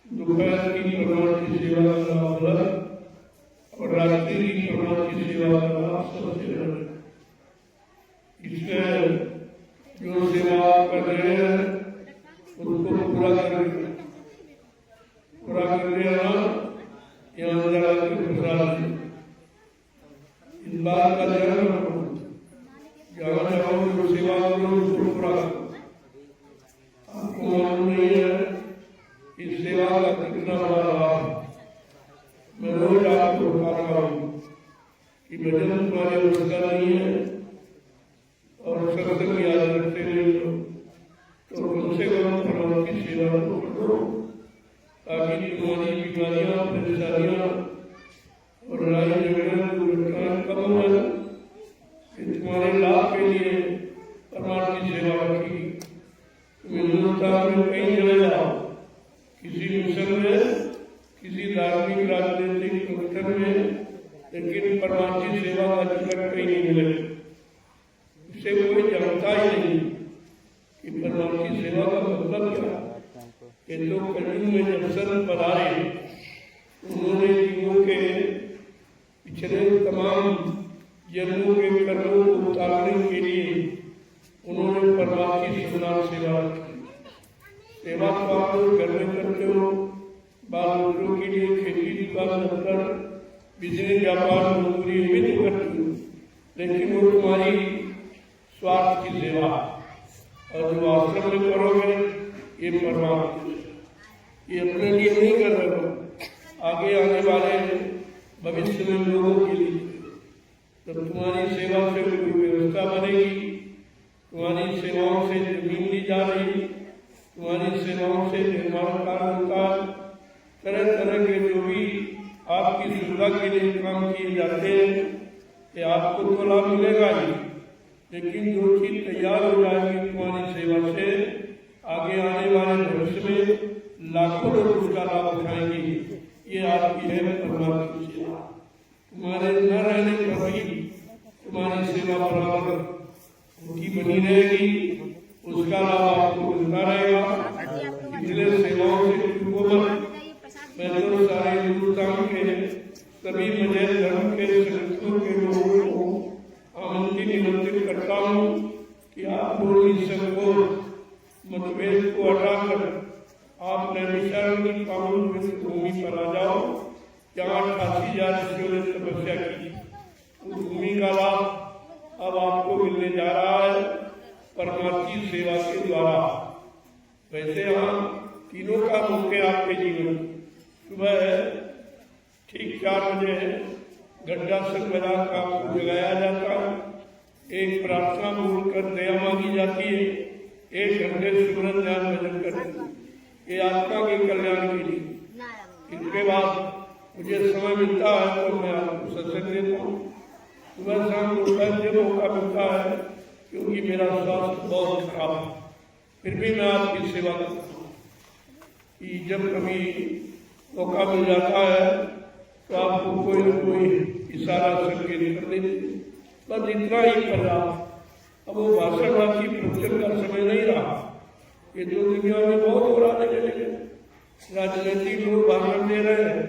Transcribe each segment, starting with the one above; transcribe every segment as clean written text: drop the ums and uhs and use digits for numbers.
दोपहर की परमार्थ की सेवा का लाभ अलग और रात्रि की परमार्थ की सेवा का लाभ सबसे अलग। इसमें जो सेवा कर रहे हैं उसको पूरा कर देना यहाँ जाकर प्रसाद इस बात का ध्यान रखो। जहाँ जाओ जो सेवा करो उसको पूरा करो। आपको मालूम नहीं है इस सेवा का कितना बड़ा लाभ। मैं रोज आपको बता रहा हूँ कि भजन तुम्हारे उसका नहीं है और सत्संग याद रखते नहीं हो तो कम से कम भगवान की सेवा तो करो ताकि तुम्हारी बीमारियां परेशानियां और लड़ाई झगड़े दुर्घटनाएं कम हो जाए। तुम्हारे लाभ के लिए परमार्थ की सेवा रखी। तुम हिंदुस्तान में कहीं चले जाओ, किसी मिशन में, किसी धार्मिक राजनीतिक संगठन में, लेकिन परमार्थ की सेवा का जिक्र कहीं नहीं मिलेगा। इससे कोई जानता ही नहीं कि परमार्थ की सेवा का मतलब क्या है। ये तो कलयुग में जब संत पधारे उन्होंने जीवों के पिछले तमाम जन्मों के कर्मों को उतारने के लिए उन्होंने परमार्थ की सुंदर सेवा रखी। सेवा तो आप लोग घर में करते हो, बाल बच्चों के लिए खेती दुकान दफ्तर बिजनेस व्यापार मजदूरी भी नहीं करते हो, लेकिन वो तुम्हारी स्वार्थ की सेवा और जो आश्रम में करोगे ये परमार्थ, ये अपने लिए नहीं कर रहे हो, आगे आने वाले भविष्य में लोगों के लिए। तो तुम्हारी सेवा से कोई व्यवस्था बनेगी, तुम्हारी सेवाओं से जमीन ली जा रही, तुम्हारी सेवाओं से निर्माण कार्य होता, तरह तरह के जो भी आपकी सुविधा के लिए काम किए जाते हैं कि आपको तो लाभ मिलेगा ही, लेकिन जो चीज तैयार हो जाएगी तुम्हारी सेवा से आगे आने वाले भविष्य में लाखों लोग उसका लाभ उठाएंगे। ये आपकी है परमार्थ की सेवा। तुम्हारे न रहने पर भी तुम्हारी सेवा बराबर उनकी बनी रहेगी, उसका लाभ आपको मिलता रहेगा। इसलिए सेवाओं से चूको मत। मैं तो सारे हिंदुस्तान के सभी मजहब धर्म के संगठनों के लोगों को आमंत्रित करता हूँ कि आप लोग इस सबको मतभेद को हटाकर आप नैमिषारण्य की पावन भूमि पर आ जाओ, जहाँ 88,000 ऋषियों ने तपस्या की। उस भूमि का लाभ अब आपको मिलने जा रहा है परमार्थ की सेवा के द्वारा। वैसे यहाँ तीनों का मुख्य आपके जीवन सुबह ठीक 4 बजे गड्ढा संगरा का आपको जगाया जाता है। एक प्रार्थना बोलकर दया मांगी जाती है, 1 घंटे सुमरन ध्यान भजन करते ये आत्मा के कल्याण के लिए। इसके बाद मुझे समय मिलता है तो मैं आपको सत्संग देता हूँ। सुबह शाम दोपहर जब मौका मिलता है, क्योंकि मेरा स्वास्थ्य बहुत खराब है, फिर भी मैं आपकी सेवा करता हूँ कि जब कभी मौका मिल जाता है तो आपको कोई न कोई इशारा संकेत कर देते, बस इतना ही कर रहा। अब वो भाषणबाजी प्रवचन का समय नहीं रहा। ये जो दुनिया में बहुत हो रहा है, राजनीतिक लोग भाषण दे रहे हैं,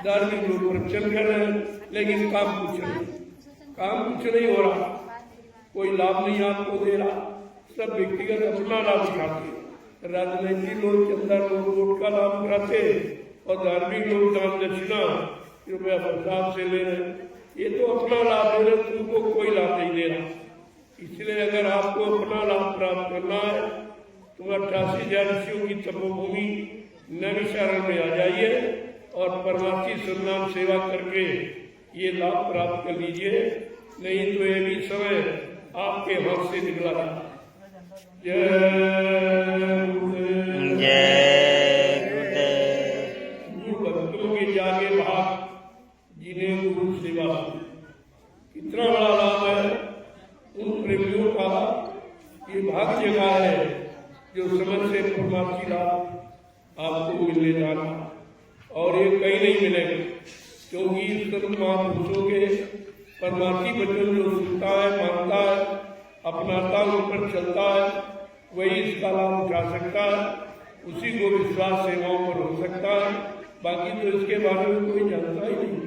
धार्मिक लोग प्रवचन कर रहे हैं, लेकिन काम कुछ नहीं हो रहा। कोई लाभ नहीं आपको दे रहा, सब व्यक्तिगत अपना लाभ उठाते हैं। राजनीतिक लोग चंदा लोग वोट का लाभ उठाते और धार्मिक लोग दान दक्षिणा रुपया प्रसाद से ले रहे। ये तो अपना लाभ दे रहे, तुमको कोई लाभ नहीं दे रहा। इसलिए अगर आपको अपना लाभ प्राप्त करना है तो 88,000 ऋषियों की तपोभूमि नैमिषारण्य में आ जाइए और परमार्थ की सन्नाम सेवा करके ये लाभ प्राप्त कर लीजिए, नहीं तो ये भी समय आपके हाथ से निकला था। जय भक्तों के जागे भाग जिन्हें गुरु सेवा, कितना बड़ा लाभ है उन प्रेमियों का। ये भाग्य का है जो समझ से परमार्थ की लाभ आपको मिलने जाना, और ये कहीं नहीं मिलेगा, क्योंकि संत महापुरुषों के परमार्थी वचन जो सुनता है, मानता है, अपनाता, उन पर चलता है, वही इसका लाभ उठा सकता है। उसी को विश्वास सेवाओं पर हो सकता है, बाकी तो इसके बारे में कोई जानता ही नहीं।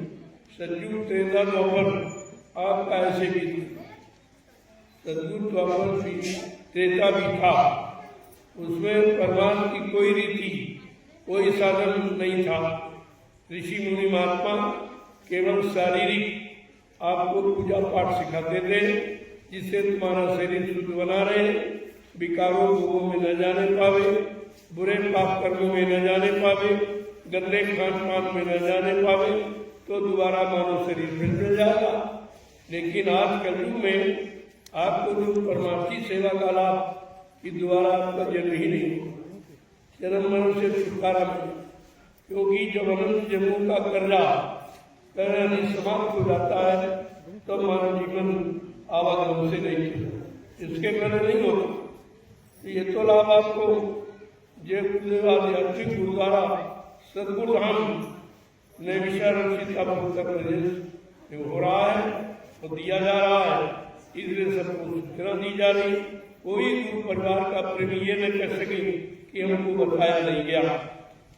सतयुग त्रेता द्वापर आपका ऐसे भी सतयुग द्वापर भी त्रेता भी था, उसमें परमात्मा की कोई रीति कोई साधन नहीं था। ऋषि मुनि महात्मा केवल शारीरिक आपको पूजा पाठ सिखाते थे, जिससे तुम्हारा शरीर शुद्ध बना रहे, विकारों भोगों में न जाने पावे, बुरे पाप कर्मों में न जाने पावे, गंदे खान पान में न जाने पावे, तो दोबारा मानव शरीर फिर मिल जाएगा। लेकिन आज कलयुग में आपको जो परमार्थी सेवा का लाभ कि दोबारा आपका जन्म ही नहीं होगा, जन्म मरण से छुटकारा मिले, क्योंकि जब अनंत जन्मों का कर्जा करना समाप्त हो जाता है तो मानव जीवन आवागमन से नहीं होता, इसके पहले नहीं होता। तो ये तो लाभ आपको आध्यात्मिक गुरुद्वारा सदगुरु धाम नैमिषारण्य सीतापुर उत्तर प्रदेश में हो रहा है और दिया जा रहा है, इसलिए सबको सूचना दी जा रही। कोई गुरु परिवार का प्रेमी ये न कह सके कि हमको बताया नहीं गया,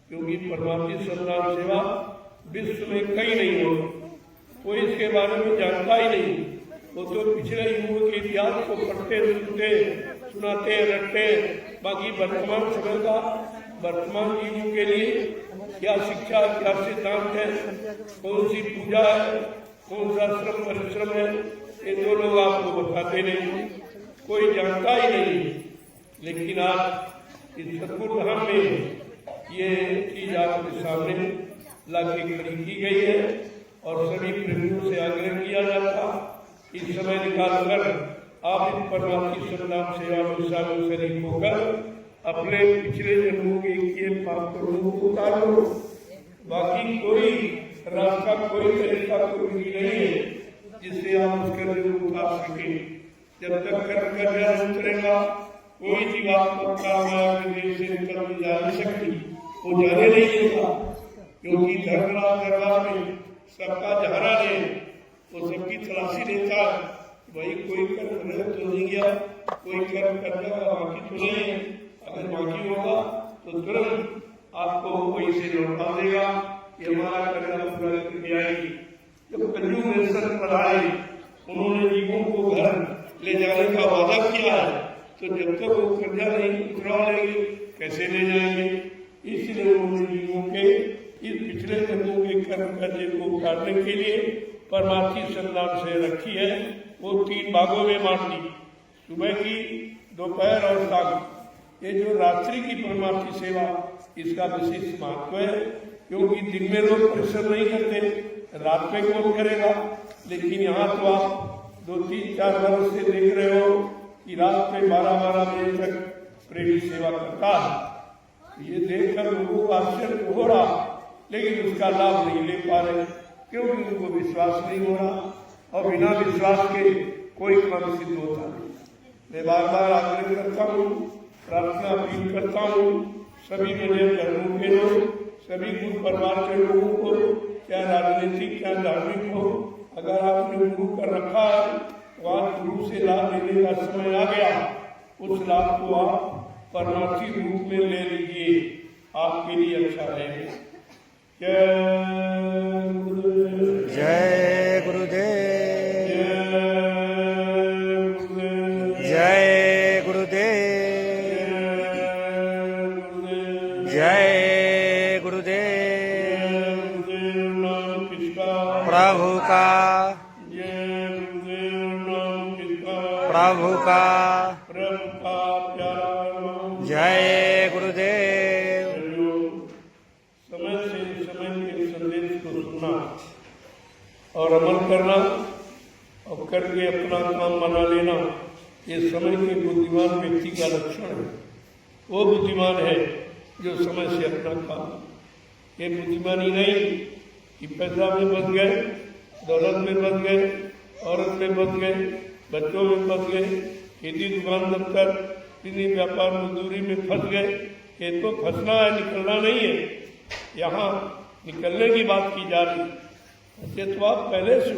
क्योंकि परमार्थी सन्मान सेवा विश्व में कहीं नहीं होती, कोई इसके बारे में जानता ही नहीं। वो तो पिछले युगों के इतिहास को पढ़ते सुनते सुनाते रटते, बाकी वर्तमान समय का वर्तमान युग के लिए क्या शिक्षा क्या सिद्धांत है, कौन सी पूजा है, कौन सा श्रम परिश्रम है, ये दो लोग आपको बताते नहीं, कोई जानता ही नहीं। लेकिन आज इस सतगुरु धाम में ये चीज आपके सामने लाके खड़ी की गई है और सभी प्रेमियों से आग्रह किया जाता इस समय निकाल कर आप इन परमार्थी सन्नाम सेवा में शामिल शरीक होकर अपने पिछले जन्मों के किए पाप कर्मों को उतार लो। बाकी कोई रास्ता कोई तरीका कोई नहीं है जिससे आप उस कर्ज को उतार सके। जब तक कर्जा उतरेगा कोई जीवात्मा से निकल जा नहीं सकती, वो जाने नहीं देगा, क्योंकि धर्मराज दरबार में सबका जहरा ले वो सबकी तलाशी लेता है। भाई कोई कर्म रह तो नहीं गया, कोई कर्म करने का बाकी तो नहीं है, अगर बाकी होगा तो तुरंत आपको कोई से लौटा देगा, ये हमारा करना पूरा करके आएगी। जब कलयुग में सत पढ़ाए उन्होंने जीवों को घर ले जाने का वादा किया है, तो जब तक वो कर्जा नहीं उतरवा लेंगे कैसे ले जाएंगे। इसलिए उन्होंने जीवों के इस पिछले जन्मों के कर्म कर्जे को काटने के लिए परमार्थी सन्नाम से रखी है, वो 3 भागों में बांट दी, सुबह की, दोपहर और शाम। ये जो रात्रि की परमार्थी सेवा इसका विशेष महत्व है, क्योंकि दिन में लोग परिश्रम नहीं करते, रात में कौन करेगा। लेकिन यहाँ तो आप 2-3-4 वर्ष से देख रहे हो कि रात में 12-12 बजे तक प्रेमी सेवा करता है। ये देखकर लोगों को आश्चर्य हो रहा, लेकिन उसका लाभ नहीं ले पा रहे, क्योंकि उनको विश्वास नहीं हो रहा, और बिना विश्वास के कोई काम सिद्ध होता नहीं। मैं बार बार आग्रह करता हूँ, प्रार्थना अपील करता हूँ सभी मेरे धर्मों के लोग, सभी गुरु परिवार के लोगों को, क्या राजनीतिक क्या धार्मिक हो, अगर आपने गुरु कर रखा है तो आज गुरु से लाभ लेने का समय आ गया। उस लाभ को आप परमार्थी रूप में ले लीजिए, आपके लिए अच्छा रहेगा। जय गुरुदेव, जय गुरुदेव, जय गुरुदेव, जय गुरुदेव, प्रभु का, प्रभु का, जय गुरुदेव। समय से समय के संदेश को सुनना और अमल करना और करके अपना काम बना लेना, ये समय के बुद्धिमान व्यक्ति का लक्षण है। वो बुद्धिमान है जो समय से अपना काम, ये बुद्धिमानी नहीं कि पैसा में बच गए, दौलत में बच गए, औरत में बच गए, बच्चों में बच गए, खेती दुकान दफ्तर किसी व्यापार मजदूरी में फंस गए। ये तो फंसना है, निकलना नहीं है। यहाँ निकलने की बात की जा रही है, तो आप पहले से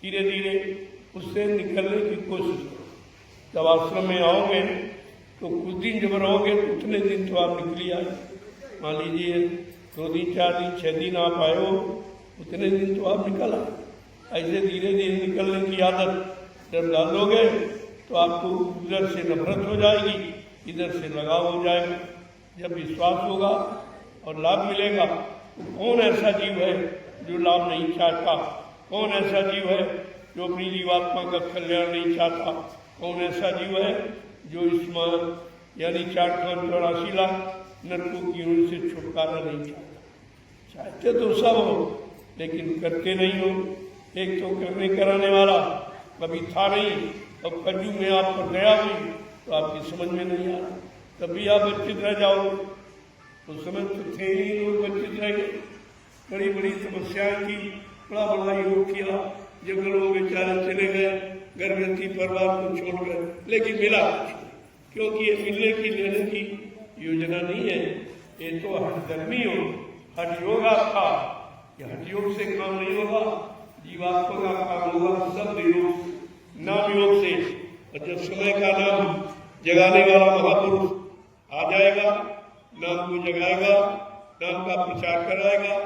धीरे धीरे उससे निकलने की कोशिश करो। जब आश्रम में आओगे तो कुछ दिन जब रहोगे तो उतने दिन तो आप निकली आए। मान लीजिए 2 दिन 4 दिन 6 दिन आप आए हो, उतने दिन तो आप निकल आए। ऐसे धीरे धीरे निकलने की आदत जब डाल दोगे तो आपको उधर से नफरत हो जाएगी, इधर से लगाव हो जाएगा। जब विश्वास होगा और लाभ मिलेगा तो कौन ऐसा जीव है जो लाभ नहीं चाहता? कौन ऐसा जीव है जो अपनी जीवात्मा का कल्याण नहीं चाहता? कौन ऐसा जीव है जो इसमें यानी 484 लाख नरकों की ओर से छुटकारा नहीं चाहता? चाहते तो सब हो लेकिन करते नहीं हो। एक तो करने कराने वाला कभी था नहीं, अब कलयुग में आप पर दया हुई तो आपकी समझ में नहीं आ रहा, तभी आप वंचित रह जाओ। उस समय तो थे ही लोग वंचित रह गए, बड़ी बड़ी समस्याएं की, बड़ा बड़ा योग किया, जंगलों में बेचारे चले गए गर्भवती परिवार को छोड़कर, लेकिन मिला क्योंकि ये मिलने की लेने की योजना नहीं है। ये तो हठधर्मी हो, हठ योग आपका, हठ योग से काम नहीं होगा, जीवात्मा का काम होगा सब योग नाम योग से। और जब समय का नाम जगाने वाला महापुरुष आ जाएगा, नाम को जगाएगा, नाम का प्रचार कराएगा,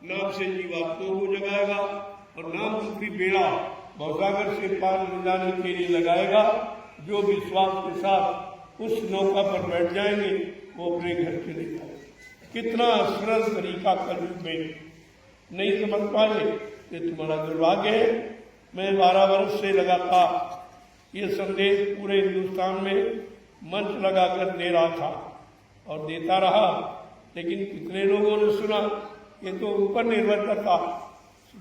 नाम से जीवात्माओं को जगाएगा और नाम रूपी बेड़ा भवसागर से पार ले जाने के लिए लगाएगा। जो विश्वास के साथ उस नौका पर बैठ जाएंगे वो अपने घर चले जाएंगे। कितना सरल तरीका कलयुग में नहीं समझ पाए, ये तुम्हारा दुर्भाग्य है। मैं 12 वर्ष से लगातार ये संदेश पूरे हिंदुस्तान में मंच लगाकर दे रहा था और देता रहा, लेकिन कितने लोगों ने सुना ये तो ऊपर निर्भर करता।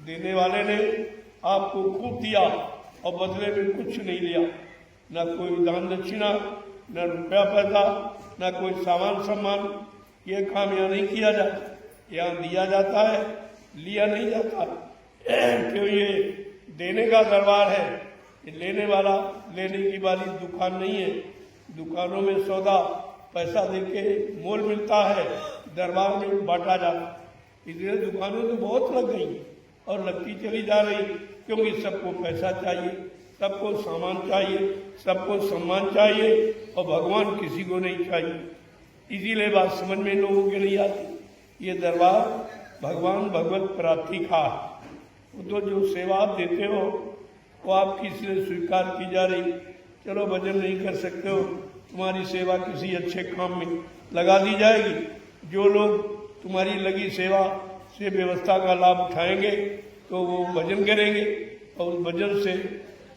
देने वाले ने आपको खूब दिया और बदले में कुछ नहीं लिया, न कोई दान दक्षिणा, न रुपया पैसा, न कोई सामान सम्मान। ये काम यहाँ नहीं किया जाता, यहाँ दिया जाता है, लिया नहीं जाता। क्यों? ये देने का दरबार है, ये लेने वाला लेने की वाली दुकान नहीं है। दुकानों में सौदा पैसा देके मोल मिलता है, दरबार में बांटा जाता। इसलिए दुकानों तो बहुत लग गई और लगती चली जा रही, क्योंकि सबको पैसा चाहिए, सबको सामान चाहिए, सबको सम्मान चाहिए और भगवान किसी को नहीं चाहिए। इसीलिए बात समझ में लोगों के नहीं आती। ये दरबार भगवान भगवत प्रार्थी का, तो जो सेवा आप देते हो वो आपकी इसलिए स्वीकार की जा रही। चलो भजन नहीं कर सकते हो, तुम्हारी सेवा किसी अच्छे काम में लगा दी जाएगी। जो लोग तुम्हारी लगी सेवा से व्यवस्था का लाभ उठाएंगे तो वो भजन करेंगे और उस भजन से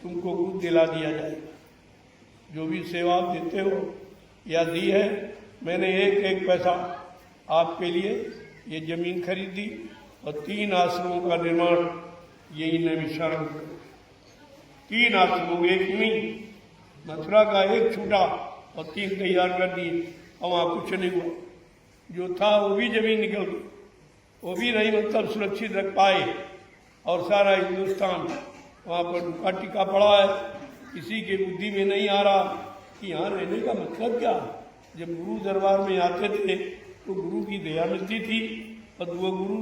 तुमको कुछ दिला दिया जाएगा। जो भी सेवा आप देते हो या दी है, मैंने एक एक पैसा आपके लिए ये जमीन खरीदी और 3 आश्रमों का निर्माण यही नैमिषारण्य में। 3 आश्रमों, एक नहीं, मथुरा का एक छूटा और 3 तैयार कर दिए और वहाँ कुछ नहीं हुआ। जो था वो भी जमीन निकल गई, वो भी नहीं मतलब सुरक्षित रख पाए और सारा हिंदुस्तान वहाँ पर दुखा टिका पड़ा है। किसी के बुद्धि में नहीं आ रहा कि यहाँ रहने का मतलब क्या। जब गुरु दरबार में आते थे तो गुरु की दया मिलती थी और वो गुरु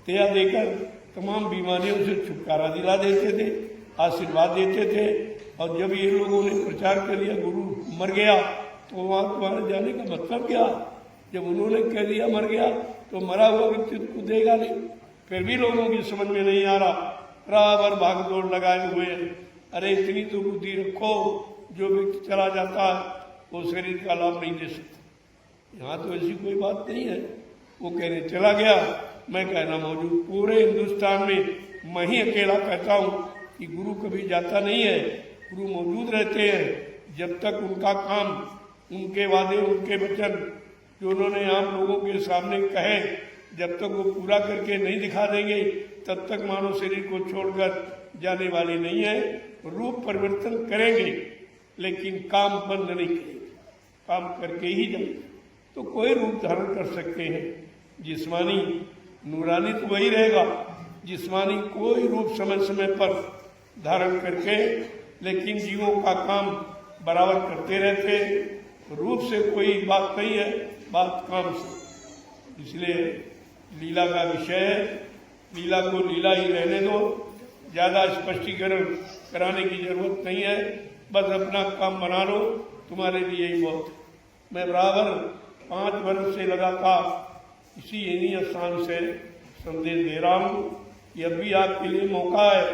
दया देकर तमाम बीमारियों से छुटकारा दिला देते थे, आशीर्वाद देते थे। और जब ये लोगों ने प्रचार कर दिया गुरु मर गया तो वहाँ तुम्हारे जाने का मतलब क्या। जब उन्होंने कह दिया मर गया तो मरा हुआ व्यक्ति को देगा नहीं। फिर भी लोगों की समझ में नहीं आ रहा, बराबर भाग दौड़ लगाए हुए हैं। अरे इतनी तो बुद्धि रखो, जो व्यक्ति चला जाता है वो शरीर का लाभ नहीं दे सकता। यहाँ तो ऐसी कोई बात नहीं है। वो कहने चला गया, मैं कहना मौजूद। पूरे हिंदुस्तान में मैं ही अकेला कहता हूँ कि गुरु कभी जाता नहीं है, गुरु मौजूद रहते हैं। जब तक उनका काम, उनके वादे, उनके वचन जो उन्होंने आप लोगों के सामने कहे, जब तक वो पूरा करके नहीं दिखा देंगे तब तक मानव शरीर को छोड़कर जाने वाले नहीं है। रूप परिवर्तन करेंगे लेकिन काम बंद नहीं करेंगे, काम करके ही जाएंगे। तो कोई रूप धारण कर सकते हैं। जिस्मानी नूरानी तो वही रहेगा, जिस्मानी कोई रूप समय समय पर धारण करके, लेकिन जीवों का काम बराबर करते रहते। रूप से कोई बात नहीं है, बात काम से। इसलिए लीला का विषय है, लीला को लीला ही रहने दो, ज़्यादा स्पष्टीकरण कराने की जरूरत नहीं है। बस अपना काम बना लो, तुम्हारे लिए ही बहुत है। मैं बराबर 5 वर्ष से लगातार इसी इन्हीं स्थान से संदेश दे रहा हूँ कि अब भी आपके लिए मौका है।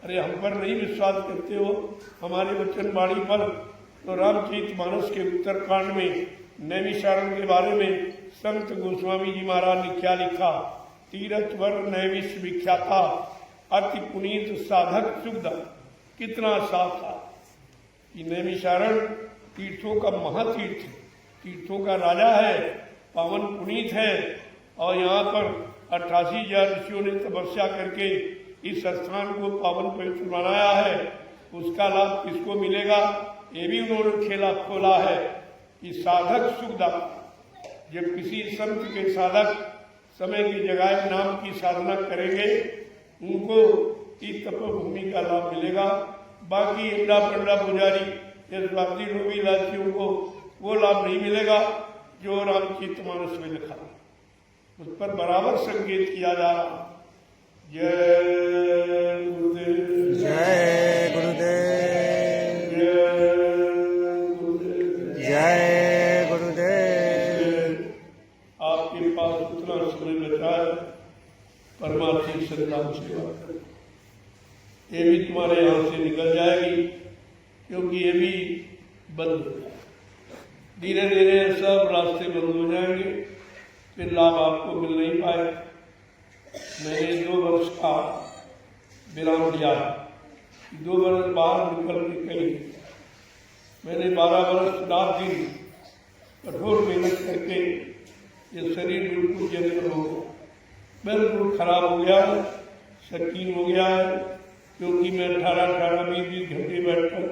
अरे हम पर नहीं विश्वास करते हो, हमारे वचनवाणी पर, तो रामचरितमानस के उत्तरकांड में नैमिषारण्य के बारे में संत गोस्वामी जी महाराज ने क्या लिखा। तीरथ वर नैमिष विख्याता, अति पुनीत साधक सुखदा। कितना साफ था कि नैमिषारण्य तीर्थों का महातीर्थ, तीर्थों का राजा है, पावन पुनीत है। और यहाँ पर 88,000 ऋषियों ने तपस्या करके इस स्थान को पावन पवित्र बनाया है। उसका लाभ किसको मिलेगा, ये भी उन्होंने खेला खोला है कि साधक सुखदा। जब किसी संत के साधक समय की जगह नाम की साधना करेंगे, उनको इस तपोभूमि का लाभ मिलेगा। बाकी इंडा पंडा पुजारी या स्वार्थी लोभी लालचियों को वो लाभ नहीं मिलेगा जो रामचरितमानस में लिखा। उस पर बराबर संकेत किया जा रहा। जय गुरुदेव, जय गुरुदेव, जय गुरुदेव। आपके पास उतना समय बचा है, परमार्थी सन्नाम सेवा करें। ये भी तुम्हारे यहाँ से निकल जाएगी, क्योंकि ये भी बंद हो जाएगा। धीरे धीरे सब रास्ते बंद हो जाएंगे, फिर लाभ आपको मिल नहीं पाए। मैंने 2 वर्ष का विराम लिया, 2 वर्ष बाहर निकल के कहीं। मैंने 12 वर्ष रात दिन कठोर मेहनत करके ये शरीर बिल्कुल जंगल हो गया, बिल्कुल खराब हो गया, शकीन हो गया है। क्योंकि मैं 18-18, 20-20 घंटे बैठकर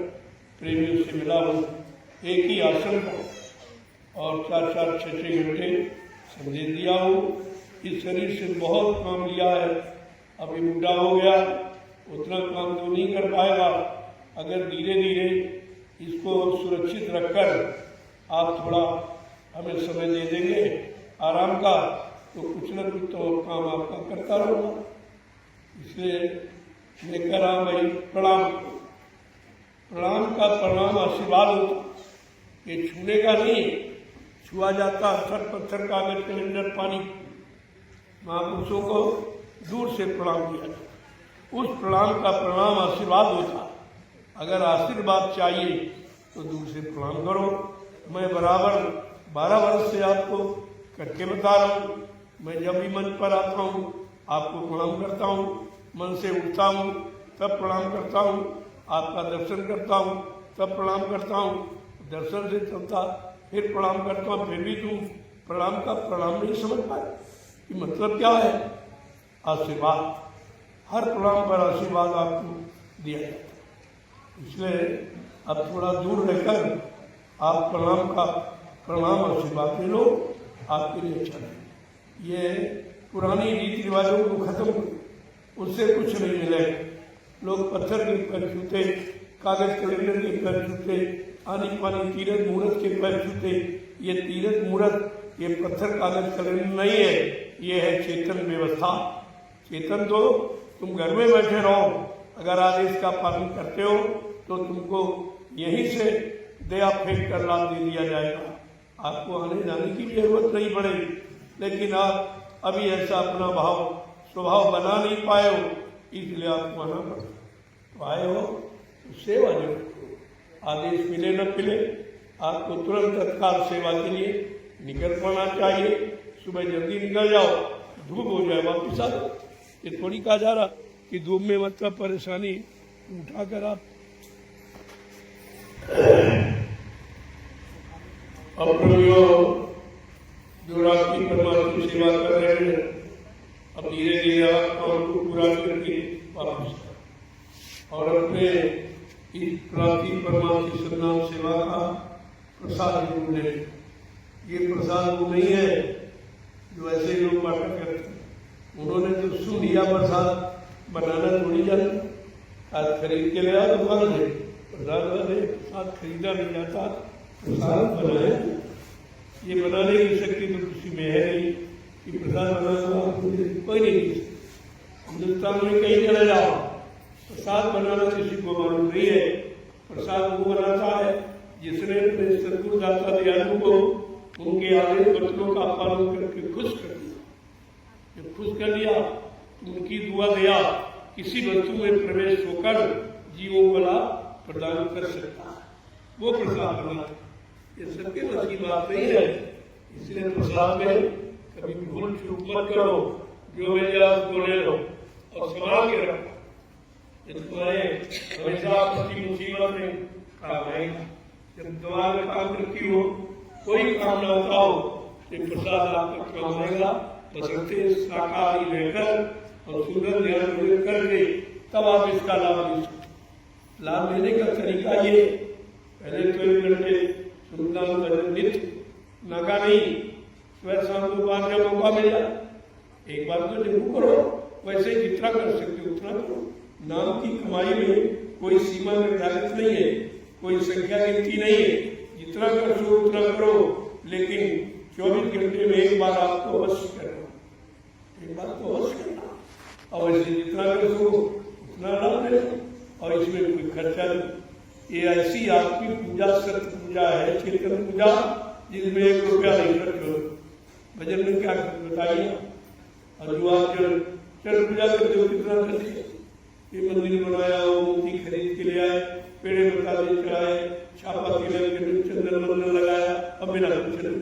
प्रेमियों से मिला हूँ एक ही आसन पर, और 4-4, 6-6 घंटे संदेश दिया हूँ। इस शरीर से बहुत काम लिया है। अभी बूढ़ा हो गया, उतना काम तो नहीं कर पाएगा। अगर धीरे धीरे इसको सुरक्षित रखकर आप थोड़ा हमें समय दे देंगे आराम का, तो कुछ न कुछ तो काम आपका करता रहूँगा। इसलिए मैं कह रहा हूँ भाई, प्रणाम। प्रणाम का प्रणाम आशीर्वाद होता, ये छूने का नहीं। छुआ जाता अक्षर पत्थर कागज कैलेंडर पानी, महापुरुषों को दूर से प्रणाम किया जाता। उस प्रणाम का प्रणाम आशीर्वाद होता। अगर आशीर्वाद चाहिए तो दूर से प्रणाम करो। मैं बराबर 12 वर्ष से आपको करके बता रहा हूँ। मैं जब भी मंच पर आता हूँ आपको प्रणाम करता हूँ, मन से उठता हूँ तब प्रणाम करता हूँ, आपका दर्शन करता हूँ तब प्रणाम करता हूँ, दर्शन से चलता फिर प्रणाम करता हूँ। फिर भी तुम प्रणाम का प्रणाम नहीं समझ पाए कि मतलब क्या है। आशीर्वाद, हर प्रणाम पर आशीर्वाद आपको दिया जाता है। इसलिए अब थोड़ा दूर रहकर आप प्रणाम का प्रणाम आशीर्वाद ले लो, आपके लिए अच्छा है। ये पुरानी रीति रिवाजों को खत्म करो, उससे कुछ नहीं मिलेगा। लोग पत्थर के पैर छूते, कागज कैलेंडर के पैर छूते, आनी पानी तीरथ मुहूर्त के पैर छूते। ये तीरथ मुहूर्त, ये पत्थर कागज कैलेंडर नहीं है, ये है चेतन व्यवस्था। चेतन तो तुम घर में बैठे रहो, अगर आदेश का पालन करते हो तो तुमको यहीं से दया फेंक कर लाभ दे दिया जाएगा। आपको आने जाने की जरूरत नहीं पड़ेगी। लेकिन आप अभी ऐसा अपना स्वभाव बना नहीं पाए हो, इसलिए आपको आना पड़ा। तो आए हो तो सेवा जरूर करो। आदेश मिले न मिले, आपको तुरंत तत्काल सेवा के लिए निकल पड़ना चाहिए। सुबह जल्दी निकल जाओ, धूप हो जाए वापिस आ जाओ। ये थोड़ी कहा जा रहा कि धूप में मतलब परेशानी उठाकर आप अपने जो रात्रि परमात्मा की सेवा कर रहे हैं, अब धीरे धीरे काम को पूरा करके वापस और अपने इस रात्रि परमात्मा की सन्नाम सेवा का प्रसाद जरूर लें। ये प्रसाद वो नहीं है जो ऐसे लोग बांटा करते हैं। उन्होंने तो सुन लिया, प्रसाद बनाना थोड़ी जानता। आज खरीद के लिया तो बंद है प्रसाद खरीदा नहीं जाता, प्रसाद बनाए। ये बनाने की शक्ति तो किसी में है नहीं कि प्रसाद बनाना कोई नहीं। हिंदुस्तान में कहीं चले जाओ, प्रसाद बनाना किसी को मालूम नहीं है। प्रसाद वो बनाता है जिसने अपने सद्गुरुदाता दयालु को उनके आदेश वचनों का पालन करके खुश कर दिया। जब खुश कर दिया तो उनकी दुआ दया किसी वस्तु में प्रवेश होकर जीवों को लाभ प्रदान कर सकता है, वो प्रसाद बना। ये सबके बस की बात नहीं है, इसलिए प्रसाद में कभी भूल चूक मत करो, जो मिल जाए उसको ले लो और संभाल के रखो। तुम्हारे हमेशा आपकी मुसीबत में काम आएगा। जब दिमाग में काम करती हो, कोई काम ना होता हो, तो प्रसाद आपका काम आएगा। बसंते शाकाहारी रहकर और सुंदर ध्यान करके तब आप इसका लाभ ले सकते। लाभ लेने का तरीका ये, पहले तो 1 घंटे सुनना नित्य नागा नहीं, सुबह शाम को 5 का मौका मिल जाए, एक बार तो जरूर करो। वैसे जितना कर सकते हो उतना करो। नाम की कमाई में कोई सीमा निर्धारित नहीं है, कोई संख्या गिनती नहीं है, जितना कर सो उतना करो, लेकिन 24 घंटे में एक बार आपको अवश्य करना, एक बार तो अवश्य करना। और ऐसे जितना कर सो उतना लाभ ले, और इसमें कोई खर्चा नहीं। ये ऐसी आपकी पूजा सत्य पूजा है, चेतन पूजा, जिसमें 1 रुपया नहीं खर्च हो। भजन में क्या बताइए, और जो आप चल पूजा करते हो कितना खर्च, ये मंदिर बनाया हो, मूर्ति खरीद के ले आए, पेड़े बताते चढ़ाए, छापा तिलक चंदन मंदन लगाया, अब मेरा कुछ नहीं,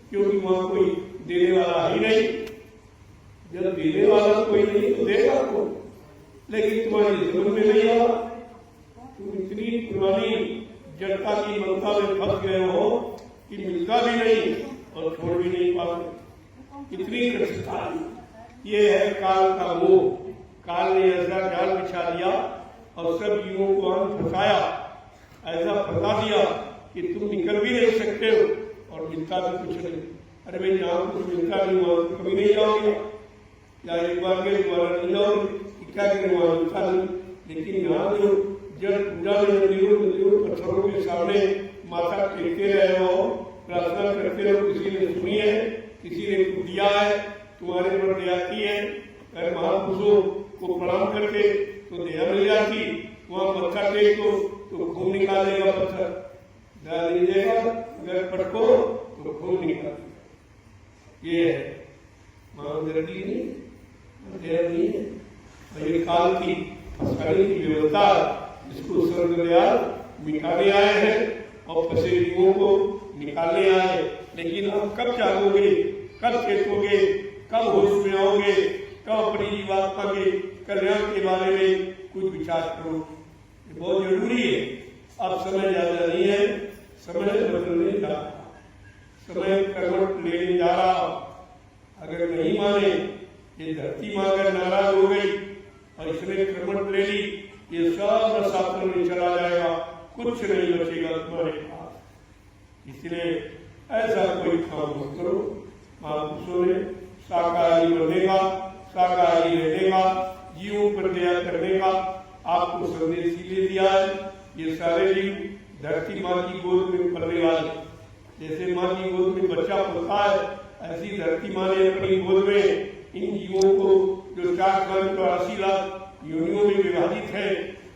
क्योंकि वहां कोई देने वाला ही नहीं। जब देने वाला कोई नहीं तो देगा कौन? लेकिन तुम्हारी जरूरत में नहीं आया, तुम इतनी पुरानी जड़ता की ममता में फंस गए हो कि मिलता भी नहीं और छोड़ भी नहीं पाते। इतनी कठिनता, ये है काल का मोह। काल ने ऐसा जाल बिछा दिया और सब जीवों को फंसाया, ऐसा फंसा दिया कि तुम निकल भी नहीं सकते हो और मिलता भी कुछ नहीं। अरे भाई, जहाँ कुछ मिलता नहीं वहां तो कभी नहीं जाओगे, या एक बार के द्वारा नहीं जाओगे, क्या करें वहां मिलता नहीं। लेकिन यहाँ जो जब पूजा में मंदिरों पत्थरों के सामने माथा टेकते रहे हो, प्रार्थना करते हो, किसी ने सुनी है, किसी ने दिया है, तुम्हारे पर दया की है, अगर महापुरुषों को प्रणाम करके तो दया मिल जाती। वहां पत्थर टेक तो खून निकालेगा, पत्थर दया नहीं देगा, अगर पटको तो खून निकालेगा। ये है महादरदी नहीं है, ये काल की फंसाने की व्यवस्था, इसको स्वर्गदयाल मिटाने आए हैं और फंसे जीवों को निकालने आए। लेकिन आप कब जागोगे, कब चेतोगे, कब होश में आओगे, कब अपनी जीवात्मा के कल्याण के बारे में कुछ विचार करो, ये बहुत जरूरी है। अब समय ज्यादा नहीं है, समय बदलने जा रहा, समय करवट लेने जा रहा। अगर नहीं माने, ये धरती मां अगर नाराज हो गई और इसने करवट ले ली, ये सब रसातल में चला जाएगा, कुछ नहीं बचेगा तुम्हारे पास। इसलिए ऐसा कोई काम मत करो। महापुरुषों ने शाकाहारी बनेगा, शाकाहारी रहेगा, जीवों पर दया करने का आपको संदेश दे दिया है। ये सारे जीव धरती माँ की गोद में पलने वाले, जैसे माँ की गोद में बच्चा पलता है, ऐसी धरती माँ ने अपनी गोद में इन जीवों को जो 4,84 लाख योनियों में विभाजित है,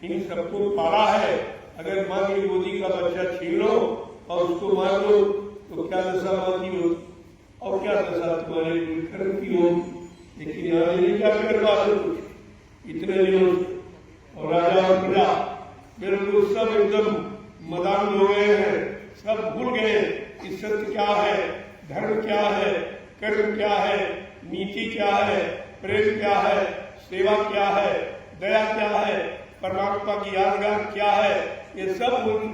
इन सबको पाला है। अगर माँ की गोदी का बच्चा छीन लो और उसको मार लो तो क्या दशा माँ की हो, और क्या दशा तुम्हारे कर्म की हो। लेकिन यहाँ नहीं क्या कर पाते इतने दिनों, और राजा और प्रजा बिल्कुल सब एकदम मदान हो गए हैं, सब भूल गए कि सत्य क्या है, धर्म क्या है, कर्म क्या है, नीति क्या है, प्रेम क्या है, सेवा क्या है, दया क्या है, परमात्मा की यादगार क्या है, ये सब भूल,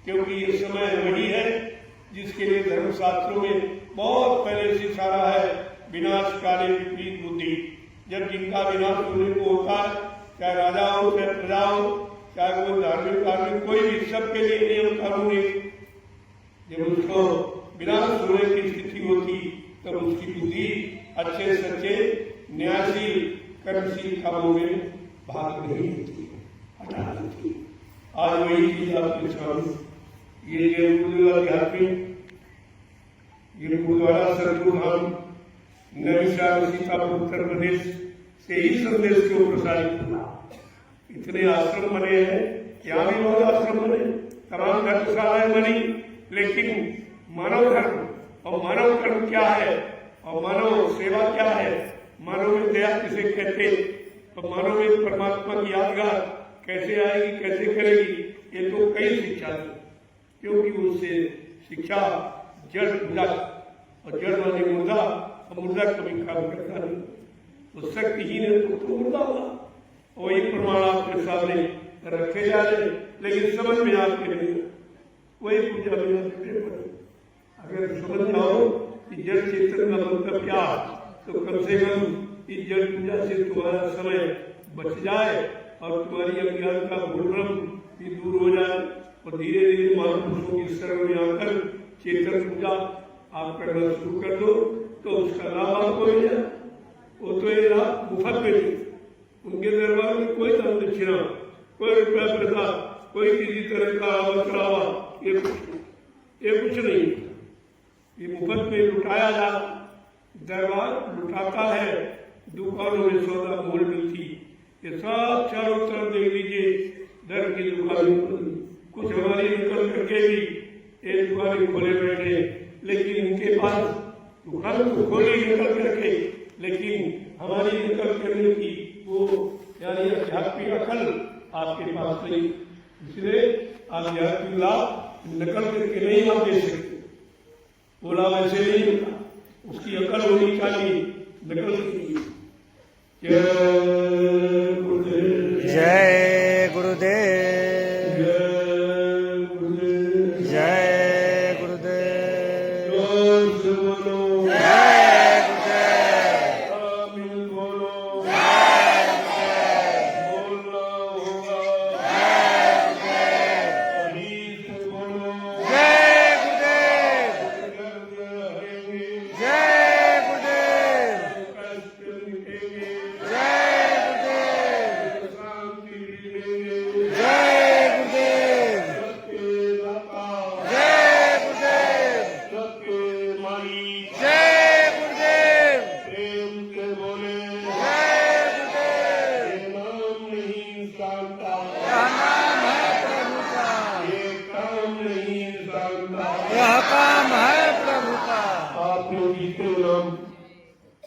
क्योंकि ये समय वही है जिसके लिए धर्मशास्त्रों में बहुत पहले से इशारा है, विनाश काले विपरीत बुद्धि। जब जिनका विनाश होने को होता है, चाहे राजा हो, चाहे प्रजा हो, चाहे कोई धार्मिक कोई भी, सबके लिए नियम कानून एक। जब उसको विनाश होने की स्थिति होती तब उसकी बुद्धि अच्छे सच्चे न्यायशील कर्मशील कामों में भाग नहीं होती, हटा देती। आज वही चीज आपके सामने, ये जो आध्यात्मिक ये गुरुद्वारा सरजू धाम नवीशाल सीतापुर उत्तर प्रदेश से ही संदेश को प्रसारित हुआ। इतने आश्रम बने हैं, यहाँ भी बहुत आश्रम बने, तमाम धर्मशालाएं बनी, लेकिन मानव धर्म और मानव कर्म क्या है और मानव सेवा क्या है, मानव में दया किसे कहते, और मानव में परमात्मा की यादगार कैसे आएगी, कैसे करेगी, ये तो कई शिक्षा थी, क्योंकि उससे शिक्षा जड़ मुर्दा, और जड़ वाली मुर्दा और मुर्दा कभी काम करता नहीं, तो शक्तिहीन है तो मुर्दा होगा। वही प्रमाण आपके सामने रखे जा रहे, लेकिन समझ में आपके नहीं, वही पूजा में अगर समझ जाओ कि जड़ चेतन का मतलब क्या, तो कम से कम इस जड़ पूजा से तुम्हारा समय बच जाए और तुम्हारी अज्ञान का भ्रम भी दूर हो जाए, और धीरे धीरे महापुरुषों की शरण में आकर चेतन पूजा आप करना शुरू कर दो, तो उसका लाभ आपको मिल जाए। वो तो ये लाभ मुफ्त में नहीं, उनके दरबार में कोई दान दक्षिणा, कोई रुपया प्रसाद, कोई किसी तरह का बचरावा, ये कुछ नहीं, ये मुफ्त में लुटाया जा, दरबार लुटाता है, दुकानों में सौदा मोल मिलती, ये सब चारों तरफ देख लीजिए धर्म की दुकानें, कुछ हमारी निकल करके भी एक दुकानें खोले बैठे, लेकिन इनके पास दुकान तो खोली निकल करके, लेकिन हमारी निकल करने की वो यानी आध्यात्मिक अकल आपके पास नहीं, इसलिए आध्यात्मिक लाभ नकल करके नहीं आप दे सकते, वो लाभ ऐसे नहीं होता, उसकी अकल होनी चाहिए, नकल की। जय गुरुदेव, जय गुरुदेव, जय गुरुदेव,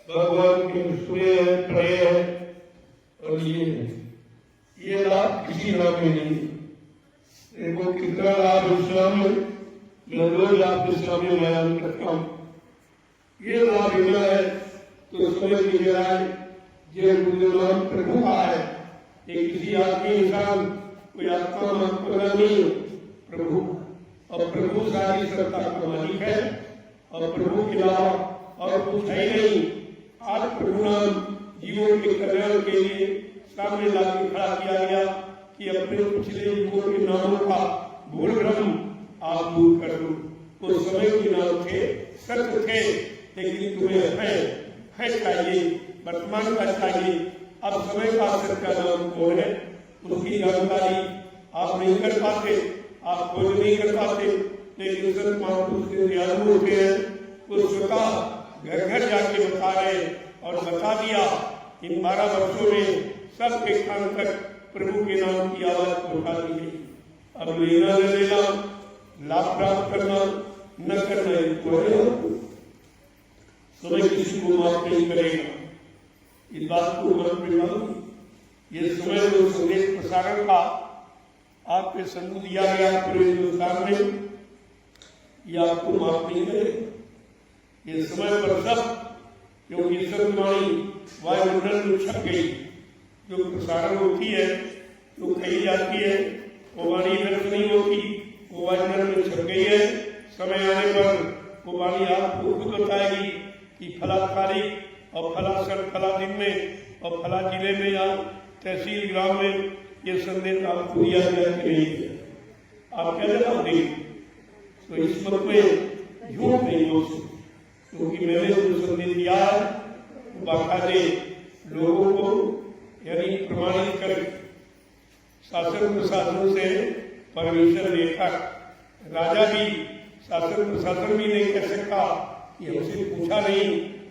भगवान के सुने हैं, पढ़े हैं, और ये लाभ किसी नाम में नहीं। देखो कितना लाभ इस्लाम में, मैं रोज आप इस्लाम में बयान करता हूँ, ये लाभ मिला है तो समझ लीजिए ये गुरुदेव प्रभु का है, ये किसी आदमी इंसान कोई आत्मा महात्मा नहीं, प्रभु, और प्रभु सारी सत्ता का मालिक है, और प्रभु के अलावा और कुछ है नहीं। आज प्रभु नाम जीवों के कल्याण के लिए सामने लाके खड़ा किया गया कि अपने पिछले युगों के नामों का भूल भ्रम आप दूर कर दो। तो समय के नाम थे, सत्य थे, लेकिन तुम्हें है चाहिए, वर्तमान का चाहिए। अब समय का सत्य का नाम कौन है, उसकी जानकारी आप नहीं कर पाते, आप खोज नहीं कर पाते, लेकिन संत महापुरुष के दयालु होते हैं, वो स्वतः घर घर जाके बता रहे और बता दिया। इन 12 वर्षों में सबके कान तक प्रभु के नाम की आवाज पहुंचा दी गई। अब लेना न लेना, लाभ प्राप्त करना न करना, समय किसी को माफ नहीं करेगा। इस बात को मन में डालो। ये समय जो संदेश प्रसारण का आपके सम्मुख दिया गया पूरे हिंदुस्तान में, ये आपको माफ नहीं करेगा। ये समय पर सब क्योंकि सत्यवाणी वायुमंडल में छप गई, जो प्रसारण होती है, जो कही जाती है, वो वाणी व्यर्थ नहीं होती, वो वायुमंडल में छप गई है। समय आने पर वो वाणी आपको खुद बताएगी कि फला तारीख और फला सन फला दिन में और फला जिले में या तहसील ग्राम में ये संदेश आपको दिया गया कि नहीं दिया। आप क्या जवाब देंगे? तो इस मत में झूठ नहीं हो सकता, क्योंकि मैंने जो संदेश दिया है बाकायदे लोगों को यानी प्रमाणित कर शासन प्रशासन से परमिशन लेकर, राजा भी शासन प्रशासन भी नहीं कर सकता कि हमसे पूछा नहीं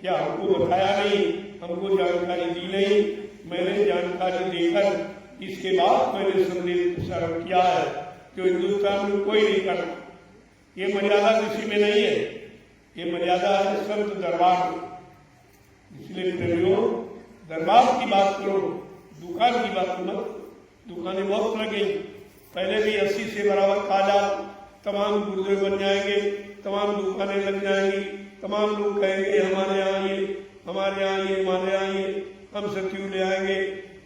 या हमको बताया नहीं, हमको जानकारी दी नहीं। मैंने जानकारी देकर इसके बाद मैंने संदेश प्रसारण किया है, जो हिंदुस्तान में कोई नहीं करता। ये मर्यादा किसी में नहीं है, ये मर्यादा है संत दरबार में। इसलिए प्रेमियों, दरबार की बात करो, दुकान की बात मत। दुकानें बहुत लग गई, पहले भी 80 से बराबर काजा, तमाम गुरुदेव बन जाएंगे, तमाम दुकानें लग जाएंगी, तमाम लोग कहेंगे हमारे यहाँ ये, हमारे यहाँ ये, हमारे यहाँ ये, हम सत्यु ले आएंगे,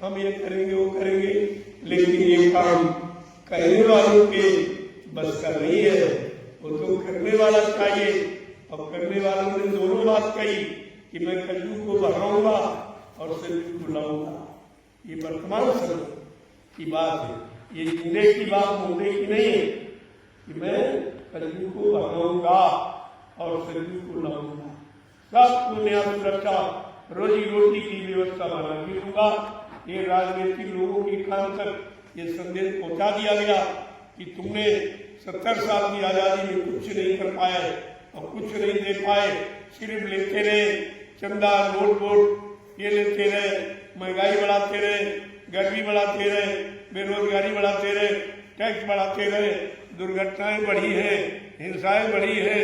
हम ये करेंगे, वो करेंगे। लेकिन ये काम कहने वालों के बस का नहीं है, वो तो करने वाला चाहिए। और करने वालों ने दोनों बात कही कि मैं कलयुग को बढ़ाऊंगा और सत्यु को लाऊंगा। ये वर्तमान समय की बात है, ये जिंदे की बात मुद्दे की नहीं है कि मैं कलयुग को बढ़ाऊंगा और सत्यु को लाऊंगा। सब न्याय सुरक्षा रोजी रोटी की व्यवस्था बना के दूंगा। ये राजनीतिक लोगों के कान तक ये संदेश पहुंचा दिया गया कि तुमने 70 साल की आजादी में कुछ नहीं कर पाए और कुछ नहीं दे पाए, सिर्फ लेते रहे चंदा, नोट वोट ये लेते रहे, महंगाई बढ़ाते रहे, गर्मी बढ़ाते रहे, बेरोजगारी बढ़ाते रहे, टैक्स बढ़ाते रहे, दुर्घटनाएं बढ़ी है, हिंसाएं बढ़ी है,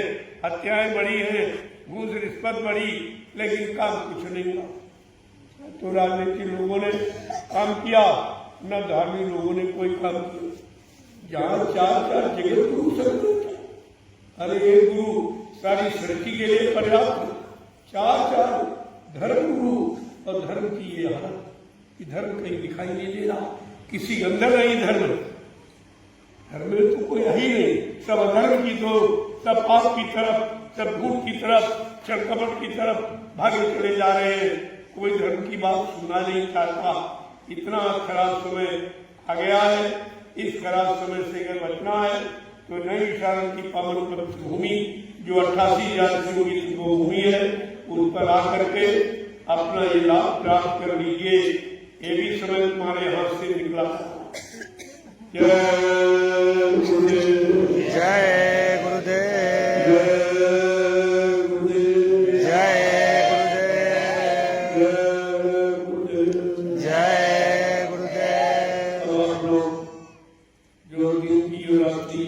हत्याएं बढ़ी है, घूस रिश्वत बढ़ी, लेकिन काम कुछ नहीं हुआ। तो राजनीतिक लोगों ने काम किया, न धार्मिक लोगों ने कोई काम किया। जहाँ 4-4 जगह गुरु सकते, अरे एक गुरु सारी सृष्टि के लिए पर्याप्त, 4-4 धर्म गुरु और धर्म की ये हालत कि धर्म कहीं दिखाई नहीं दे रहा, किसी के अंदर नहीं धर्म। धर्म में तो कोई है ही नहीं, सब अधर्म की तो, सब पाप की तरफ, सब झूठ की तरफ, छल-कपट की तरफ भागे चले जा रहे हैं। कोई धर्म की बात सुनना नहीं चाहता। इतना खराब समय आ गया है। इस खराब समय से अगर बचना है तो नैमिषारण्य की पावन पवित्र भूमि जो 88,000 की वो भूमि है, उस पर आकर के अपना ये लाभ प्राप्त कर लीजिए। ये भी समय तुम्हारे हाथ से निकला। जय गुरुदेव, जय गुरुदेव, जय गुरुदेव, जय गुरुदेव, जय गुरुदेव। आप लोग जो दिन की जो रात्रि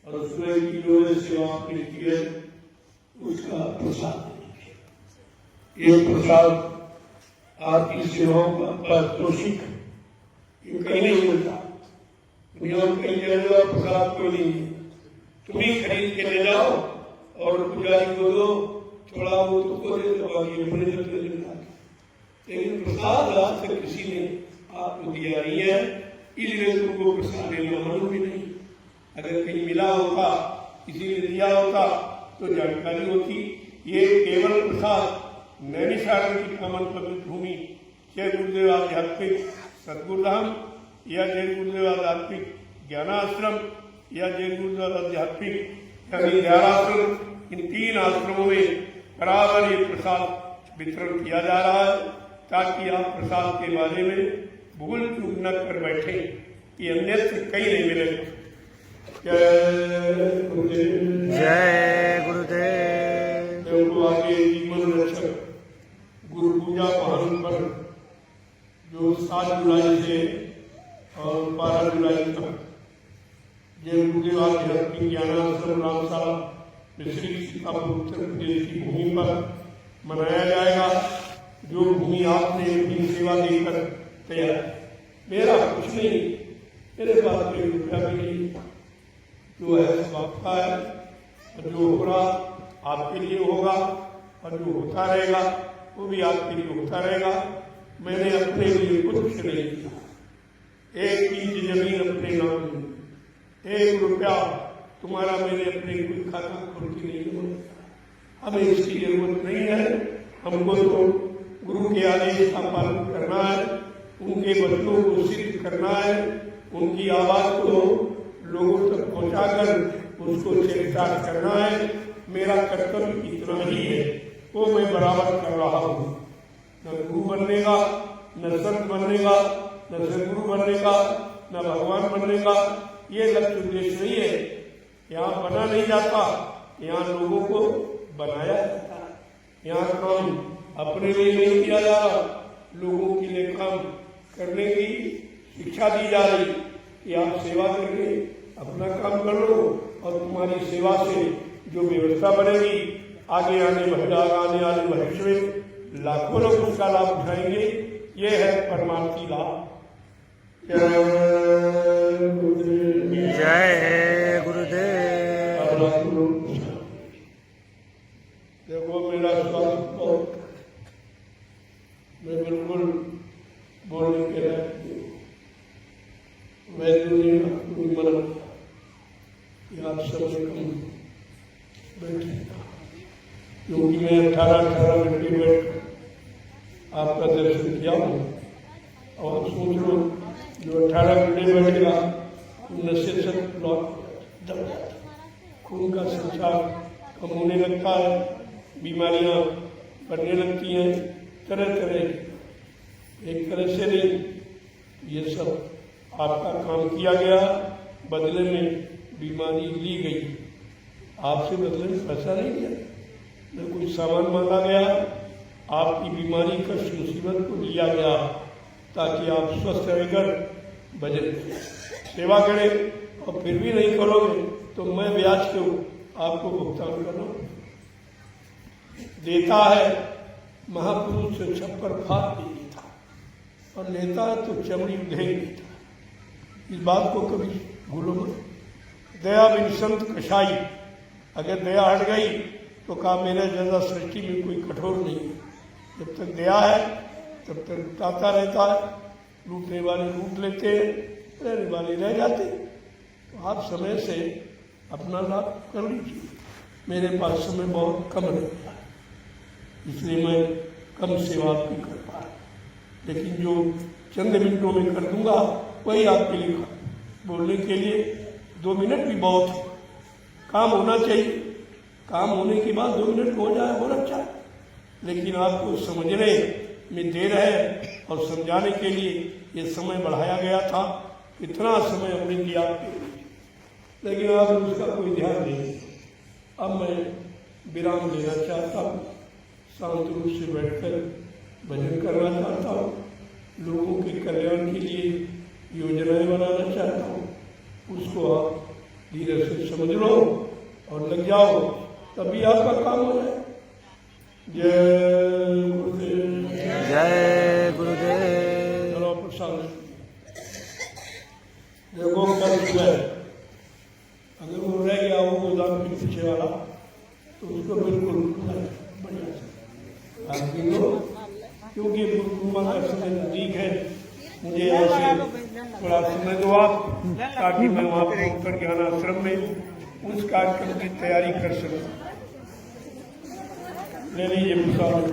और सुबह की जो सेवा आपने की है उसका प्रसाद, ये प्रसाद आपकी सेवाओं का पारितोषिक ये कहीं नहीं मिलता। दुनिया में कहीं ले जाओ प्रसाद कोई नहीं है, तुम ही खरीद के ले जाओ और पुजारी को दो, थोड़ा वो तुमको दे दो, बाकी अपने जब ले लेना। लेकिन प्रसाद आज तक किसी ने आपको दिया नहीं है, इसलिए तुमको प्रसाद लेना मालूम भी नहीं। अगर कहीं मिला होता, किसी ने दिया होता तो जानकारी होती। ये केवल प्रसाद नैमिषारण्य की पावन पवित्र भूमि जय गुरुदेव आध्यात्मिक सदगुरुधाम या जय गुरुदेव आध्यात्मिक ज्ञानाश्रम या जय गुरुदेव आध्यात्मिक यानी ध्यानाश्रम, इन 3 आश्रमों में बराबर ये प्रसाद वितरण किया जा रहा है, ताकि आप प्रसाद के बारे में भूल चूक न कर बैठे। ये अन्यत्र कहीं नहीं मिलेगा। जय गुरुदेव, जय गुरुदेव। तो आगे जीवन रक्षक गुरु पूजा पहल पर जो 7 जुलाई से और 12 जुलाई तक जय गुरुदेव आध्यात्मिक ज्ञानाश्रम रामशाला मिश्री सीतापुर उत्तर प्रदेश की भूमि पर मनाया जाएगा। जो भूमि आपने अपनी सेवा देकर तैयार, मेरा कुछ नहीं, मेरे पास कोई रुपया भी नहीं, जो है सब आपका है। और जो हो रहा आपके लिए होगा और जो होता रहेगा वो भी आपके लिए होता रहेगा। मैंने अपने लिए कुछ नहीं किया, 1 इंच जमीन अपने नाम में, 1 रुपया तुम्हारा मैंने अपने कोई खाता खोल के नहीं बोला। हमें इसकी जरूरत नहीं है। हमको तो गुरु के आदेश का पालन करना है, उनके वचनों को सिद्ध करना है, उनकी आवाज को लोगों तक पहुंचाकर उसको चरितार्थ करना है। मेरा कर्तव्य इतना ही है, वो मैं बराबर कर रहा हूँ। न गुरु बनने का, न संत बनने का, न सदगुरु बनने का, न भगवान बनने का ये लक्ष्य उद्देश्य नहीं है। यहाँ बना नहीं जाता, यहाँ लोगों को बनाया जाता है। यहाँ काम अपने लिए नहीं किया जा रहा, लोगों के लिए काम करने की शिक्षा दी जा रही। कि आप सेवा करके अपना काम कर लो और तुम्हारी सेवा से जो व्यवस्था बनेगी आगे आने वाले भविष्य में लाखों लोग उसका लाभ उठाएंगे। ये है परमार्थी लाभ। जय गुरुदेव। देखो मेरा स्वास्थ्य बहुत, मैं बिल्कुल बोलने के लायक नहीं। वैद्य ने कोई मना कि आप सब कम बैठे, क्योंकि मैं 18 घंटे बैठ आपका दर्शन किया हूँ। और सोच लो जो 18 घंटे बैठेगा नशे से लौट खून का संसार कम होने लगता है, बीमारियां बढ़ने लगती हैं तरह तरह। एक तरह से नहीं, ये सब आपका काम किया गया, बदले में बीमारी ली गई। आपसे बदले में पैसा नहीं लिया, न कोई सामान मांगा गया, आपकी बीमारी कष्ट मुसीबत को लिया गया ताकि आप स्वस्थ रहकर भजन सेवा करें। और फिर भी नहीं करोगे तो मैं ब्याज के आपको भुगतान करना देता है। महापुरुष से छप्पर फाड़ नहीं देता और लेता है तो चमड़ी उधेड़ देता। इस बात को कभी भूलो मत। दया बिन संत कसाई, अगर दया हट गई तो कहा मेरे जैसा सृष्टि में कोई कठोर नहीं है। जब तक दया है तब तक लुटाता रहता है, लूटने वाले लूट लेते हैं, रहने वाले रह जाते हैं। तो आप समय से अपना लाभ कर लीजिए। मेरे पास समय बहुत कम रहता है, इसलिए मैं कम सेवा आपकी कर पा रहा, लेकिन जो चंद मिनटों में कर दूंगा वही आपके लिए बोलने के लिए 2 मिनट भी बहुत हो। काम होना चाहिए, काम होने के बाद 2 मिनट हो जाए बहुत अच्छा, लेकिन आपको समझने में देर है और समझाने के लिए ये समय बढ़ाया गया था। इतना समय हमने दिया लेकिन आप उसका कोई ध्यान नहीं। अब मैं विराम लेना चाहता हूँ, शांत रूप से बैठकर भजन करना चाहता हूँ, लोगों के कल्याण के लिए योजनाएं बनाना चाहता हूँ। उसको आप धीरे से समझ लो और लग जाओ, तभी आपका काम हो जाए। जय गुरुदेव। जय गुरुदेव। चलो प्रसाद देखो, कल सुबह अगर वो रह गया हो गोदाम के पीछे वाला तो उसको बिल्कुल बढ़िया से क्योंकि गुरुकुमा का समय नजदीक है। मुझे ऐसे थोड़ा समय दो आप, ताकि मैं वहाँ पर उत्तर ज्ञान आश्रम में उस कार्यक्रम की तैयारी कर सकूँ। ले लीजिए प्रसाद।